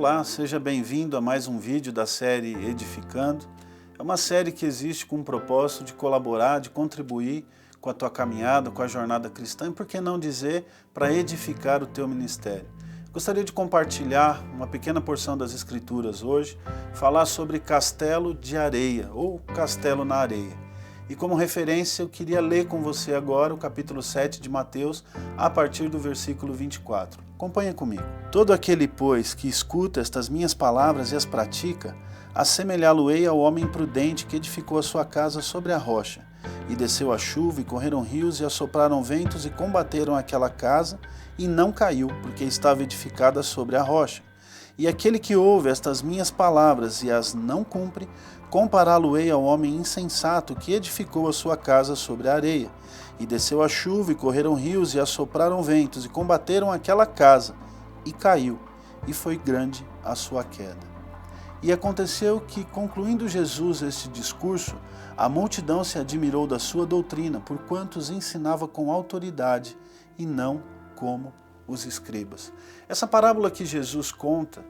Olá, seja bem-vindo a mais um vídeo da série Edificando. É uma série que existe com o propósito de colaborar, de contribuir com a tua caminhada, com a jornada cristã e, por que não dizer, para edificar o teu ministério. Gostaria de compartilhar uma pequena porção das Escrituras hoje, falar sobre castelo de areia ou castelo na areia. E como referência eu queria ler com você agora o capítulo 7 de Mateus, a partir do versículo 24. Acompanha comigo. Todo aquele, pois, que escuta estas minhas palavras e as pratica, assemelhá-lo-ei ao homem prudente que edificou a sua casa sobre a rocha. E desceu a chuva, e correram rios, e assopraram ventos, e combateram aquela casa, e não caiu, porque estava edificada sobre a rocha. E aquele que ouve estas minhas palavras e as não cumpre, compará-lo-ei ao homem insensato que edificou a sua casa sobre a areia. E desceu a chuva, e correram rios, e assopraram ventos, e combateram aquela casa, e caiu, e foi grande a sua queda. E aconteceu que, concluindo Jesus este discurso, a multidão se admirou da sua doutrina, porquanto os ensinava com autoridade, e não como os escribas. Essa parábola que Jesus conta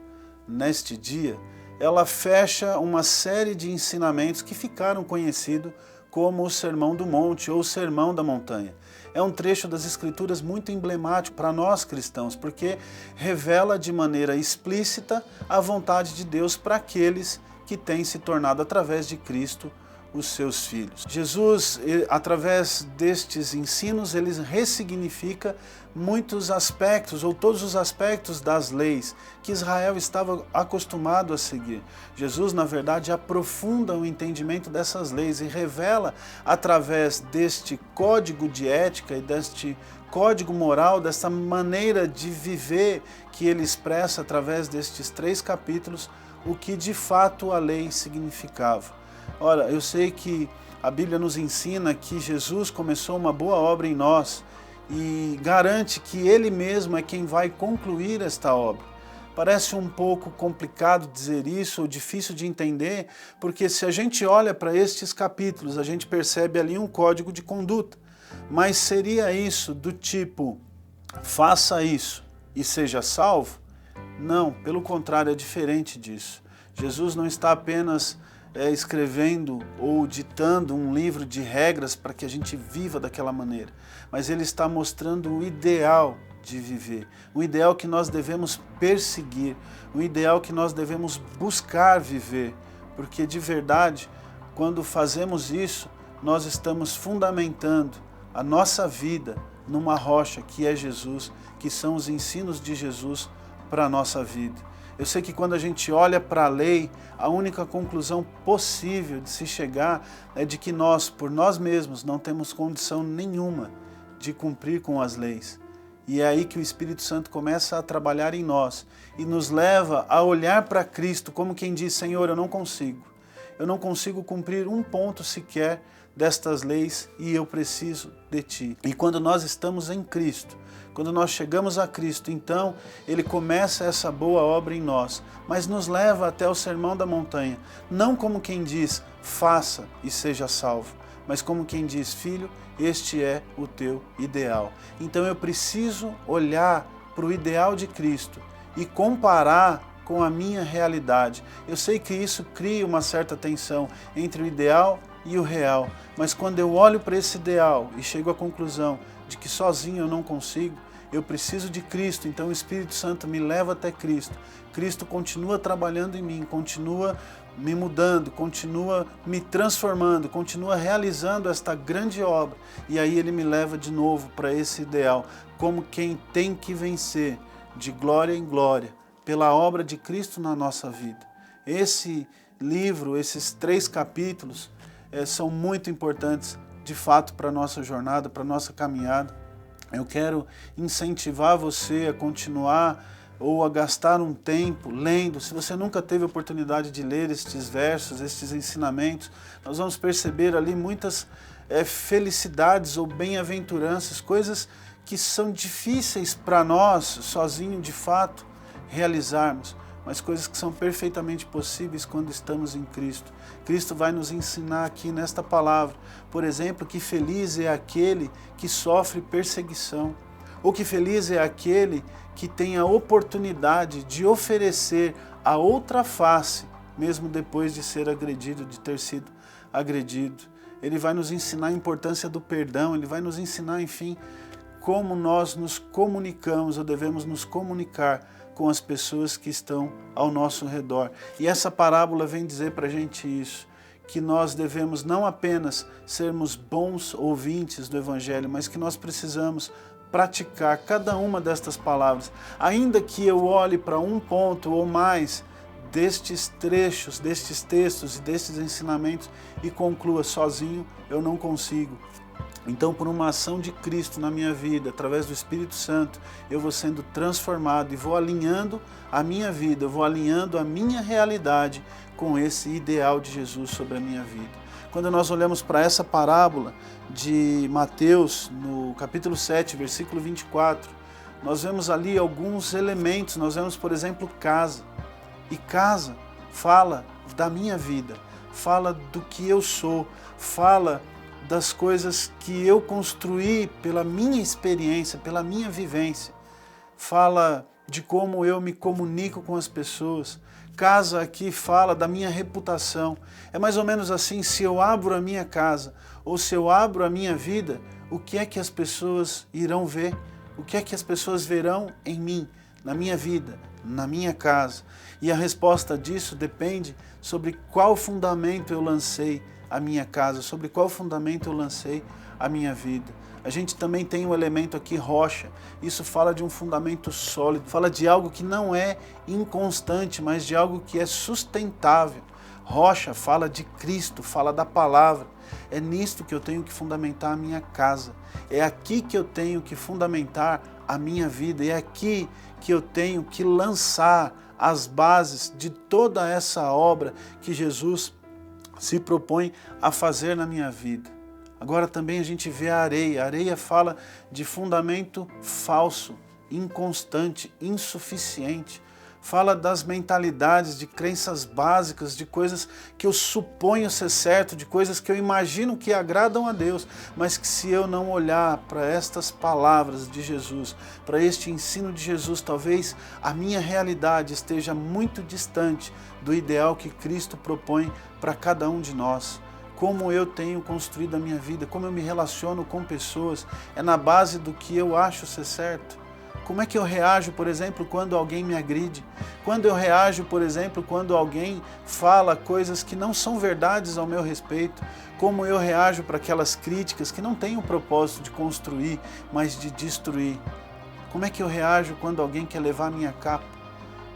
neste dia, ela fecha uma série de ensinamentos que ficaram conhecidos como o Sermão do Monte ou o Sermão da Montanha. É um trecho das Escrituras muito emblemático para nós cristãos, porque revela de maneira explícita a vontade de Deus para aqueles que têm se tornado, através de Cristo, os seus filhos. Jesus, através destes ensinos, ele ressignifica muitos aspectos, ou todos os aspectos das leis que Israel estava acostumado a seguir. Jesus, na verdade, aprofunda o entendimento dessas leis e revela, através deste código de ética e deste código moral, dessa maneira de viver que ele expressa através destes 3 capítulos, o que de fato a lei significava. Ora, eu sei que a Bíblia nos ensina que Jesus começou uma boa obra em nós e garante que Ele mesmo é quem vai concluir esta obra. Parece um pouco complicado dizer isso, ou difícil de entender, porque se a gente olha para estes capítulos, a gente percebe ali um código de conduta. Mas seria isso do tipo, faça isso e seja salvo? Não, pelo contrário, é diferente disso. Jesus não está apenas escrevendo ou ditando um livro de regras para que a gente viva daquela maneira, mas ele está mostrando o ideal de viver, o ideal que nós devemos perseguir, o ideal que nós devemos buscar viver, porque de verdade, quando fazemos isso, nós estamos fundamentando a nossa vida numa rocha que é Jesus, que são os ensinos de Jesus para a nossa vida. Eu sei que quando a gente olha para a lei, a única conclusão possível de se chegar é de que nós, por nós mesmos, não temos condição nenhuma de cumprir com as leis. E é aí que o Espírito Santo começa a trabalhar em nós e nos leva a olhar para Cristo como quem diz, Senhor, eu não consigo cumprir um ponto sequer destas leis e eu preciso de Ti. E quando nós estamos em Cristo, quando nós chegamos a Cristo, então Ele começa essa boa obra em nós, mas nos leva até o Sermão da Montanha, não como quem diz, faça e seja salvo, mas como quem diz, filho, este é o teu ideal. Então eu preciso olhar para o ideal de Cristo e comparar com a minha realidade. Eu sei que isso cria uma certa tensão entre o ideal e o real, mas quando eu olho para esse ideal e chego à conclusão de que sozinho eu não consigo, eu preciso de Cristo, então o Espírito Santo me leva até Cristo. Cristo continua trabalhando em mim, continua me mudando, continua me transformando, continua realizando esta grande obra. E aí ele me leva de novo para esse ideal, como quem tem que vencer de glória em glória, pela obra de Cristo na nossa vida. Esse livro, esses 3 capítulos, são muito importantes, de fato, para a nossa jornada, para a nossa caminhada. Eu quero incentivar você a continuar ou a gastar um tempo lendo. Se você nunca teve a oportunidade de ler estes versos, estes ensinamentos, nós vamos perceber ali muitas felicidades ou bem-aventuranças, coisas que são difíceis para nós, sozinho de fato, realizarmos, mas coisas que são perfeitamente possíveis quando estamos em Cristo. Cristo vai nos ensinar aqui nesta palavra, por exemplo, que feliz é aquele que sofre perseguição, Ou que feliz é aquele que tem a oportunidade de oferecer a outra face, mesmo depois de ser agredido, de ter sido agredido. Ele vai nos ensinar a importância do perdão, ele vai nos ensinar, enfim, como nós nos comunicamos ou devemos nos comunicar com as pessoas que estão ao nosso redor. E essa parábola vem dizer para a gente isso, que nós devemos não apenas sermos bons ouvintes do Evangelho, mas que nós precisamos praticar cada uma destas palavras. Ainda que eu olhe para um ponto ou mais destes trechos, destes textos e destes ensinamentos e conclua sozinho, eu não consigo. Então, por uma ação de Cristo na minha vida, através do Espírito Santo, eu vou sendo transformado e vou alinhando a minha vida, eu vou alinhando a minha realidade com esse ideal de Jesus sobre a minha vida. Quando nós olhamos para essa parábola de Mateus, no capítulo 7, versículo 24, nós vemos ali alguns elementos. Nós vemos, por exemplo, casa. E casa fala da minha vida, fala do que eu sou, fala das coisas que eu construí pela minha experiência, pela minha vivência. Fala de como eu me comunico com as pessoas. Casa aqui fala da minha reputação. É mais ou menos assim, se eu abro a minha casa ou se eu abro a minha vida, o que é que as pessoas irão ver? O que é que as pessoas verão em mim, na minha vida, na minha casa? E a resposta disso depende sobre qual fundamento eu lancei a minha casa, sobre qual fundamento eu lancei a minha vida. A gente também tem um elemento aqui, rocha. Isso fala de um fundamento sólido, fala de algo que não é inconstante, mas de algo que é sustentável. Rocha fala de Cristo, fala da palavra. É nisto que eu tenho que fundamentar a minha casa. É aqui que eu tenho que fundamentar a minha vida. É aqui que eu tenho que lançar as bases de toda essa obra que Jesus se propõe a fazer na minha vida. Agora também a gente vê a areia. A areia fala de fundamento falso, inconstante, insuficiente. Fala das mentalidades, de crenças básicas, de coisas que eu suponho ser certo, de coisas que eu imagino que agradam a Deus, mas que se eu não olhar para estas palavras de Jesus, para este ensino de Jesus, talvez a minha realidade esteja muito distante do ideal que Cristo propõe para cada um de nós. Como eu tenho construído a minha vida, como eu me relaciono com pessoas, é na base do que eu acho ser certo. Como é que eu reajo, por exemplo, quando alguém me agride? Quando eu reajo, por exemplo, quando alguém fala coisas que não são verdades ao meu respeito? Como eu reajo para aquelas críticas que não têm o propósito de construir, mas de destruir? Como é que eu reajo quando alguém quer levar minha capa?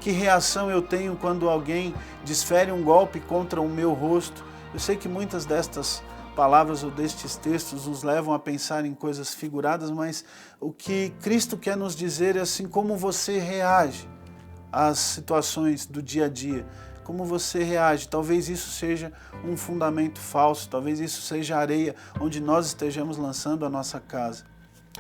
Que reação eu tenho quando alguém desfere um golpe contra o meu rosto? Eu sei que muitas destas palavras ou destes textos nos levam a pensar em coisas figuradas, mas o que Cristo quer nos dizer é assim, como você reage às situações do dia a dia, como você reage. Talvez isso seja um fundamento falso, talvez isso seja areia onde nós estejamos lançando a nossa casa.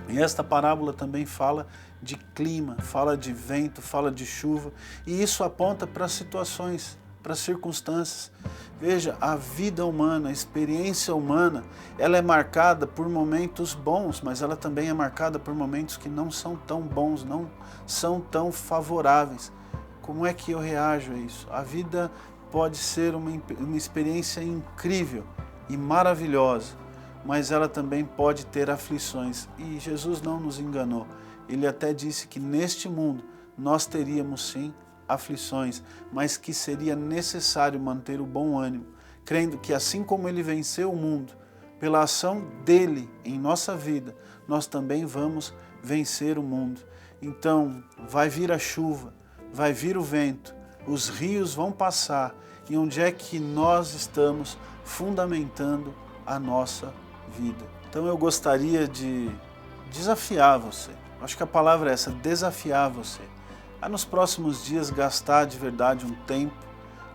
E esta parábola também fala de clima, fala de vento, fala de chuva, e isso aponta para situações, para circunstâncias. Veja, a vida humana, a experiência humana, ela é marcada por momentos bons, mas ela também é marcada por momentos que não são tão bons, não são tão favoráveis. Como é que eu reajo a isso? A vida pode ser uma experiência incrível e maravilhosa, mas ela também pode ter aflições. E Jesus não nos enganou. Ele até disse que neste mundo nós teríamos sim aflições, mas que seria necessário manter o bom ânimo, crendo que assim como ele venceu o mundo, pela ação dele em nossa vida, nós também vamos vencer o mundo. Então, vai vir a chuva, vai vir o vento, os rios vão passar, e onde é que nós estamos fundamentando a nossa vida? Então eu gostaria de desafiar você, acho que a palavra é essa, desafiar você, a nos próximos dias gastar de verdade um tempo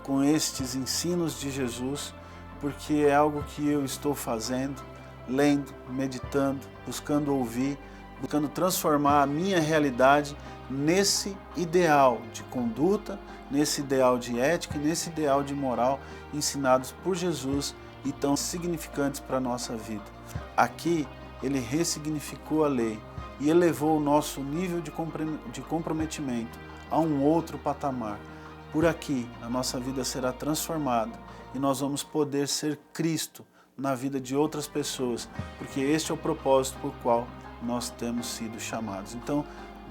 com estes ensinos de Jesus, porque é algo que eu estou fazendo, lendo, meditando, buscando ouvir, buscando transformar a minha realidade nesse ideal de conduta, nesse ideal de ética, nesse ideal de moral ensinados por Jesus e tão significantes para a nossa vida. Aqui ele ressignificou a lei e elevou o nosso nível de comprometimento a um outro patamar. Por aqui, a nossa vida será transformada e nós vamos poder ser Cristo na vida de outras pessoas, porque este é o propósito por qual nós temos sido chamados. Então,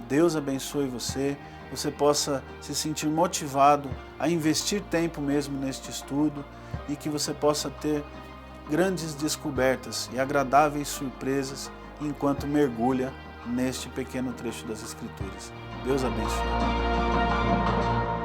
Deus abençoe você, você possa se sentir motivado a investir tempo mesmo neste estudo e que você possa ter grandes descobertas e agradáveis surpresas enquanto mergulha neste pequeno trecho das Escrituras. Deus abençoe.